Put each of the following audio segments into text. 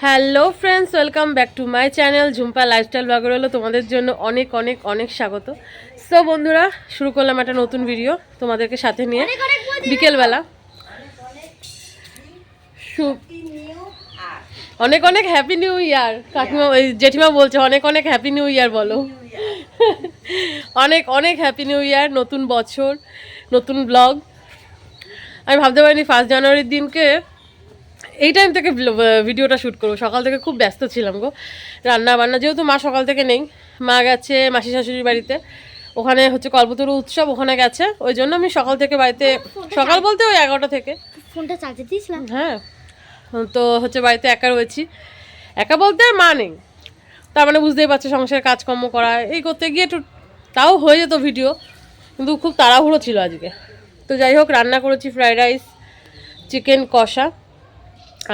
Hello friends, welcome back to my channel Jhumpa lifestyle blogger. হলো তোমাদের জন্য অনেক অনেক অনেক স্বাগত। সো বন্ধুরা, শুরু করলাম একটা নতুন ভিডিও তোমাদেরকে সাথে নিয়ে বিকেলবেলা। অনেক অনেক হ্যাপি নিউ ইয়ার। কাকিমা ওই জেঠিমা বলছে অনেক অনেক হ্যাপি নিউ ইয়ার বলো। অনেক অনেক হ্যাপি নিউ ইয়ার, নতুন বছর, নতুন ব্লগ। আমি ভাবতে পারিনি 1 জানুয়ারির দিনকে এই টাইম থেকে ভিডিওটা শ্যুট করবো। সকাল থেকে খুব ব্যস্ত ছিলাম গো, রান্না বান্না, যেহেতু মা সকাল থেকে নেই, মা গেছে মাসি শাশুড়ির বাড়িতে, ওখানে হচ্ছে কল্পতরু উৎসব, ওখানে গেছে। ওই জন্য আমি সকাল থেকে বাড়িতে, সকাল বলতে ওই 11টা থেকে ফোনটা চার্জে দিয়েছিলাম। হ্যাঁ, তো হচ্ছে বাড়িতে একা রয়েছি। একা বলতে আর মা নেই, তার মানে বুঝতেই পারছো সংসারের কাজকর্ম করা, এই করতে গিয়ে একটু তাও হয়ে যেত ভিডিও, কিন্তু খুব তাড়াহুড়ো ছিল আজকে। তো যাই হোক, রান্না করেছি ফ্রাইড রাইস, চিকেন কষা,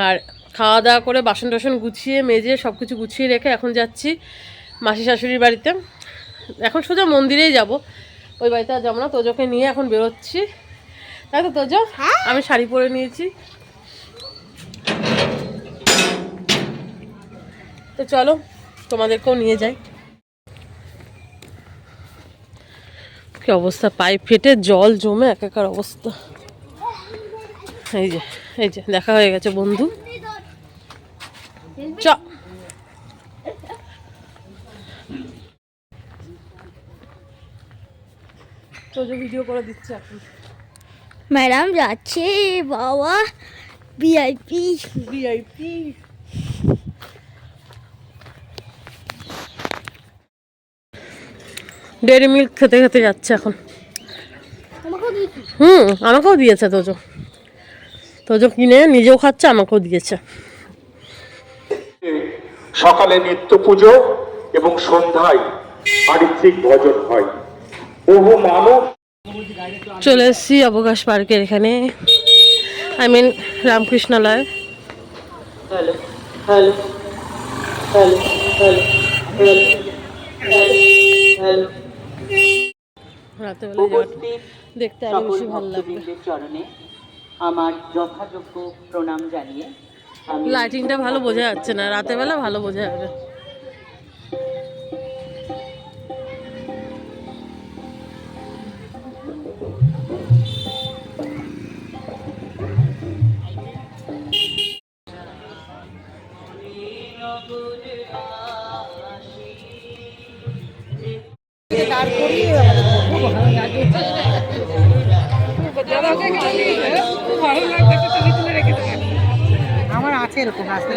আর খাওয়া দাওয়া করে বাসন টাসন গুছিয়ে মেজে সব কিছু গুছিয়ে রেখে এখন যাচ্ছি মাসি শাশুড়ির বাড়িতে। এখন সোজা মন্দিরেই যাব, ওই বাড়িতে আর যাবো না। তোজোকে নিয়ে এখন বেরোচ্ছি, তাই তো তোজো? আমি শাড়ি পরে নিয়েছি, তো চলো তোমাদেরকেও নিয়ে যাই। কি অবস্থা, পাইপ ফেটে জল জমে একাকার অবস্থা। এই যে এই যে দেখা হয়ে গেছে বন্ধু, চ। তোজো ভিডিও করে দিচ্ছে এখন। ম্যাডাম যাচ্ছে বাবা, ভিআইপি ভিআইপি। ডেয়ারি মিল্ক খেতে খেতে যাচ্ছে এখন। আমাকেও দিয়েছে তোজো। তোজো কিনে নিজেও খাচ্ছে, আমাকেও দিয়েছে। সকালে নিত্য পুজো এবং সন্ধ্যায় আরিত্রিক ভজন হয়। বহু মানুষ চলে এসেছি অবকাশ পার্কের এখানে, I mean Ramakrishnalaya. Hello hello hello hello hello hello. রাতেবেলা দেখতে আরো বেশি ভালো লাগবে। চরণে আমার যথাযোগ্য প্রণাম জানিয়ে লাইটিংটা ভালো বোঝা যাচ্ছে না, রাতের বেলা ভালো বোঝা যাবে। আমার আছে এরকম আসতে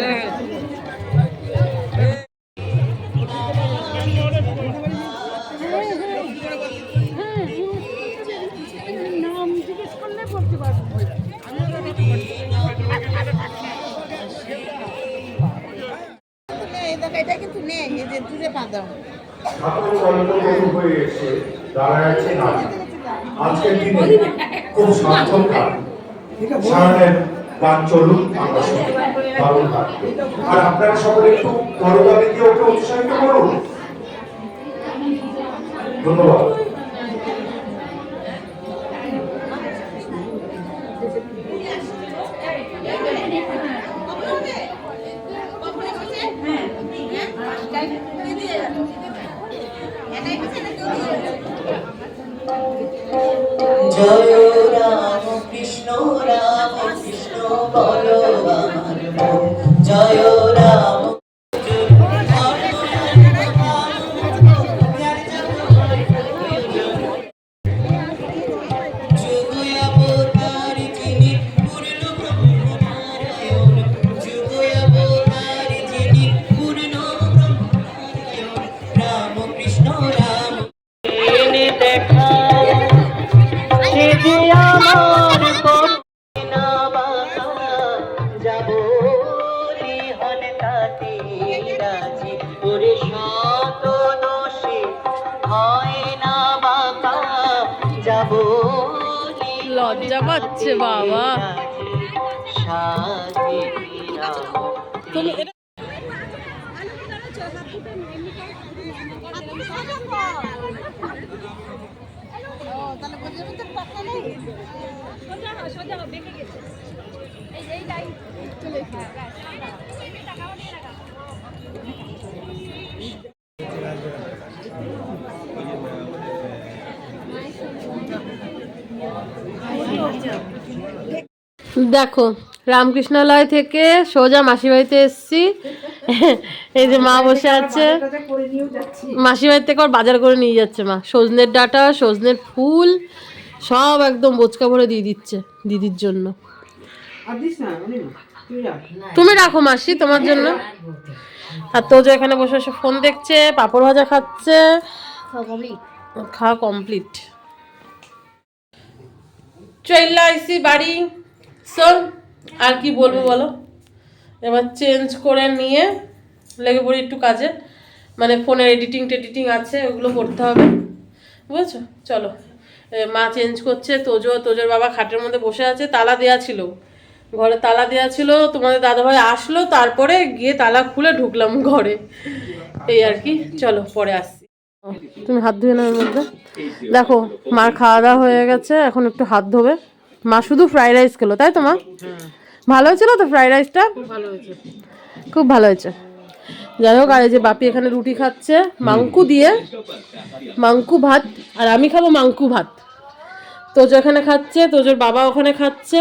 এটা কিন্তু নেই, এই যে দূরে বাঁধাও হয়ে এসে দাঁড়ায় আছে নাচে। আজকের দিনে খুব সার্থক গান, সারানের গান চলুন, আমরা শুনি, দারুণ লাগবে। আর আপনারা সকলে একটু করতালি দিয়ে ওকে উৎসাহিত করুন। ধন্যবাদ। জয় রাম কৃষ্ণ বলো আমার মন। জয় রাম লজ্জা পাচ্ছে বাবা। তুমি দেখো রামকৃষ্ণালয় থেকে সোজা মাসি বাড়িতে এসছি। এই যে মা বসে আছে, মাসি বাড়ি থেকে ওর বাজার করে নিয়ে যাচ্ছে মা। সজনের ডাঁটা, সজনের ফুল সব একদম বোচকা ভরে দিয়ে দিচ্ছে দিদির জন্য। তুমি রাখো মাসি তোমার জন্য। আর তোজো এখানে বসে বসে ফোন দেখছে, পাঁপড় ভাজা খাচ্ছে। খাওয়া কমপ্লিট। চলে আইসি বাড়ি। শোন আর কি বলবো বলো, এবার চেঞ্জ করে নিয়ে লেগে পড়ি একটু কাজে, মানে ফোনের এডিটিং আছে, ওগুলো করতে হবে, বুঝেছো? চলো। মা চেঞ্জ করছে, তোজোর বাবা খাটের মধ্যে বসে আছে, তালা দেওয়া ছিল, ঘরে তালা দেওয়া ছিল, তোমাদের দাদাভাই আসলো, তারপরে গিয়ে তালা খুলে ঢুকলাম ঘরে, এই আর কি। চলো পরে আসছি। তুমি হাত ধুয়ে নাও এর মধ্যে। দেখো মার খাওয়া দাওয়া হয়ে গেছে, এখন একটু হাত ধোবে। মা শুধু ফ্রাইড রাইস খেলো, তাই তো মা? ভালো হয়েছিল তো ফ্রাইড রাইসটা? খুব ভালো হয়েছে। যাই হোক, আর এই যে বাপি এখানে রুটি খাচ্ছে মাংকু দিয়ে, মাংকু ভাত, আর আমি খাবো মাংকু ভাত। তোজো এখানে খাচ্ছে, তোজোর বাবা ওখানে খাচ্ছে।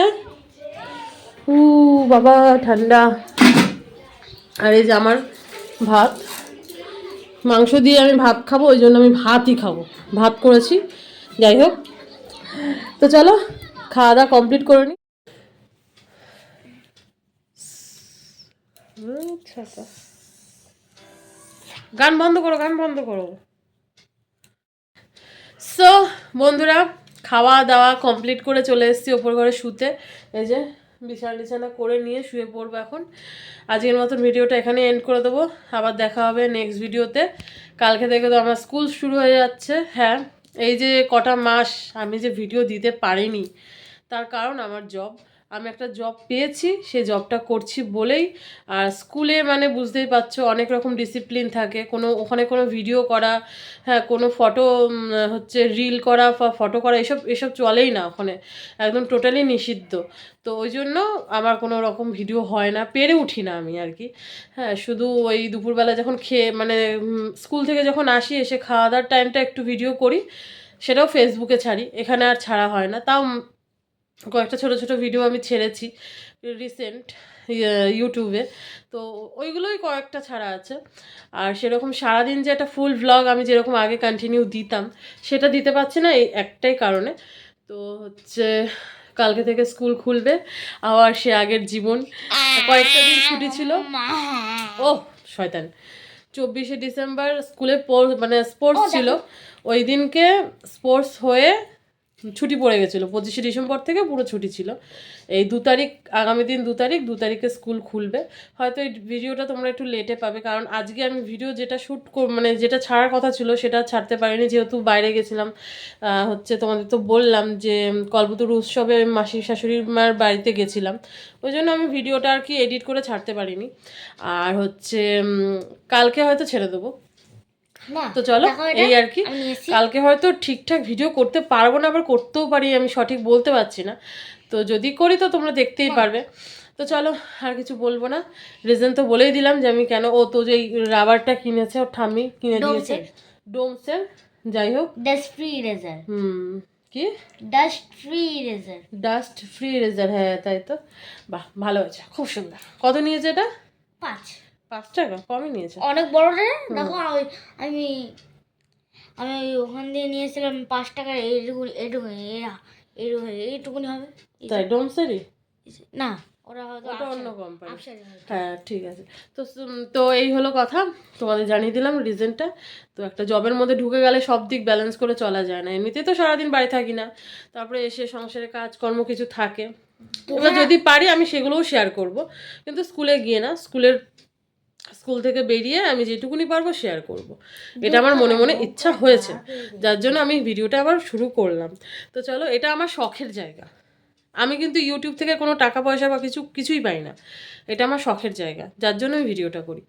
বাবা ঠান্ডা। আর এই যে আমার ভাত, মাংস দিয়ে আমি ভাত খাবো, ওই জন্য আমি ভাতই খাবো, ভাত করেছি। যাই হোক, তো চলো খাওয়া দাওয়া কমপ্লিট করে নি। গান বন্ধ করো, গান বন্ধ করো। সো বন্ধুরা, খাওয়া দাওয়া কমপ্লিট করে চলে এসেছি ওপর ঘরে শুতে। এই যে বিছানা করে নিয়ে শুয়ে পড়বো এখন। আজকের মতন ভিডিওটা এখানে এন্ড করে দেবো, আবার দেখা হবে নেক্সট ভিডিওতে। কালকে থেকে তো আমার স্কুল শুরু হয়ে যাচ্ছে। হ্যাঁ, এই যে কটা মাস আমি যে ভিডিও দিতে পারিনি, তার কারণ আমার জব। আমি একটা জব পেয়েছি, সেই জবটা করছি বলেই। আর স্কুলে মানে বুঝতেই পারছো অনেক রকম ডিসিপ্লিন থাকে, ওখানে কোনো ভিডিও করা, হ্যাঁ কোনো ফটো হচ্ছে রিল করা বা ফটো করা এসব চলেই না ওখানে, একদম টোটালি নিষিদ্ধ। তো ওই জন্য আমার কোনো রকম ভিডিও হয় না, পেরে উঠি না আমি আর কি। হ্যাঁ, শুধু ওই দুপুরবেলা যখন খেয়ে মানে স্কুল থেকে যখন আসি, এসে খাওয়া দাওয়ার টাইমটা একটু ভিডিও করি, সেটাও ফেসবুকে ছাড়ি, এখানে আর ছাড়া হয় না। তাও কয়েকটা ছোট ছোট ভিডিও আমি ছেড়েছি রিসেন্ট ইউটিউবে, তো ওইগুলোই কয়েকটা ছাড়া আছে। আর সেরকম সারাদিন যে একটা ফুল ভ্লগ আমি যেরকম আগে কন্টিনিউ দিতাম, সেটা দিতে পারছি না এই একটাই কারণে। তো হচ্ছে কালকে থেকে স্কুল খুলবে, আবার সে আগের জীবন। কয়েকটা দিন ছুটি ছিল। ও শয়তান, 24শে ডিসেম্বর স্কুলে মানে স্পোর্টস ছিল, ওই দিনকে স্পোর্টস হয়ে ছুটি পড়ে গেছিলো। 25শে ডিসেম্বর থেকে পুরো ছুটি ছিল। এই 2 তারিখ, আগামী দিন 2 তারিখে স্কুল খুলবে। হয়তো এই ভিডিওটা তোমরা একটু লেটে পাবে, কারণ আজকে আমি ভিডিও যেটা মানে যেটা ছাড়ার কথা ছিল সেটা ছাড়তে পারিনি, যেহেতু বাইরে গেছিলাম। হচ্ছে তোমাদের তো বললাম যে কল্পতরু উৎসবে মাসির শাশুড়ির মার বাড়িতে গেছিলাম, ওই জন্য আমি ভিডিওটা আর কি এডিট করে ছাড়তে পারিনি। আর হচ্ছে কালকে হয়তো ছেড়ে দেবো। তো চলো এই আর কি। কালকে হয়তো ঠিকঠাক ভিডিও করতে পারবো না, আবার করতেও পারি, আমি সঠিক বলতে পারছি না। তো যদি করি তো তোমরা দেখতেই পারবে। তো চলো আর কিছু বলবো না, রিজন তো বলেই দিলাম যে আমি কেন। ও তো যে রাবারটা কিনেছে, ওর ঠাম্মি কিনে দিয়েছে ডোমসের। যাই হোক, ডাস্ট ফ্রি ইরেজার। কি dust free eraser? Dust free eraser, হ্যাঁ তাই তো। বাহ, ভালো হয়েছে, খুব সুন্দর। কত নিয়েছে এটা? 5 টাকা, কমই নিয়েছে। অনেক বড় রে, দেখো আমি ওখান দিয়ে নিয়েছিলাম 5 টাকার। এইটুকুনি হবে। তাই ডোমসেরই? না, ওরা হয়তো ওটা অন্য কোম্পানি। হ্যাঁ ঠিক আছে। তো এই হলো কথা, তোমাদের জানিয়ে দিলাম রিজনটা। তো একটা জবের মধ্যে ঢুকে গেলে সব দিক ব্যালেন্স করে চলা যায় না। এমনিতেই তো সারাদিন বাড়ি থাকি না, তারপরে এসে সংসারে কাজকর্ম কিছু থাকে। এবার যদি পারি আমি সেগুলোও শেয়ার করব, কিন্তু স্কুলে গিয়ে না, স্কুল থেকে বেরিয়ে আমি যেটুকুনি পারবো শেয়ার করব। এটা আমার মনে মনে ইচ্ছা হয়েছে, যার জন্য আমি ভিডিওটা আবার শুরু করলাম। তো চলো, এটা আমার শখের জায়গা। আমি কিন্তু ইউটিউব থেকে কোনো টাকা পয়সা বা কিছুই পাই না, এটা আমার শখের জায়গা, যার জন্য আমি ভিডিওটা করি।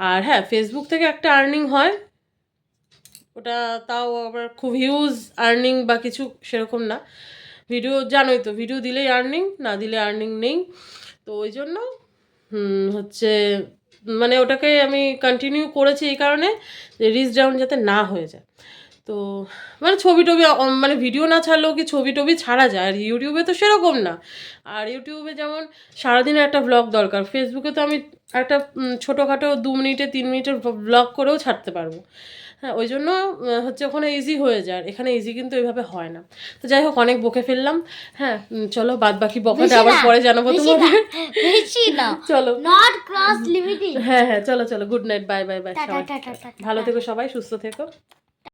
আর হ্যাঁ, ফেসবুক থেকে একটা আর্নিং হয়, ওটা তাও আবার খুব হিউজ আর্নিং বা কিছু সেরকম না। ভিডিও জানোই তো, ভিডিও দিলেই আর্নিং, না দিলে আর্নিং নেই। তো ওই জন্য হচ্ছে মানে ওটাকে আমি কন্টিনিউ করেছি এই কারণে যে রিচ ডাউন যাতে না হয়ে যায়। তো মানে ছবি টবি মানে ভিডিও না ছাড়লেও কি ছবি টবি ছাড়া যায়, আর ইউটিউবে তো সেরকম না। আর ইউটিউবে যেমন সারাদিনের একটা ব্লগ দরকার, ফেসবুকে তো আমি একটা ছোটোখাটো 2 মিনিটে 3 মিনিটের ব্লগ করেও ছাড়তে পারবো। হ্যাঁ, ওই জন্য হচ্ছে ওখানে ইজি হয়ে যায়, এখানে ইজি কিন্তু এইভাবে হয় না। তো যাই হোক, অনেক বকে ফেললাম। হ্যাঁ, চলো বাদ বাকি বকাটা আবার পরে জানাবো তোমাদের। বেশি না, চলো, নট ক্রস লিমিটেড। হ্যাঁ হ্যাঁ, চলো চলো, good night, bye bye bye, tata tata tata. ভালো থেকো সবাই, সুস্থ থেকো।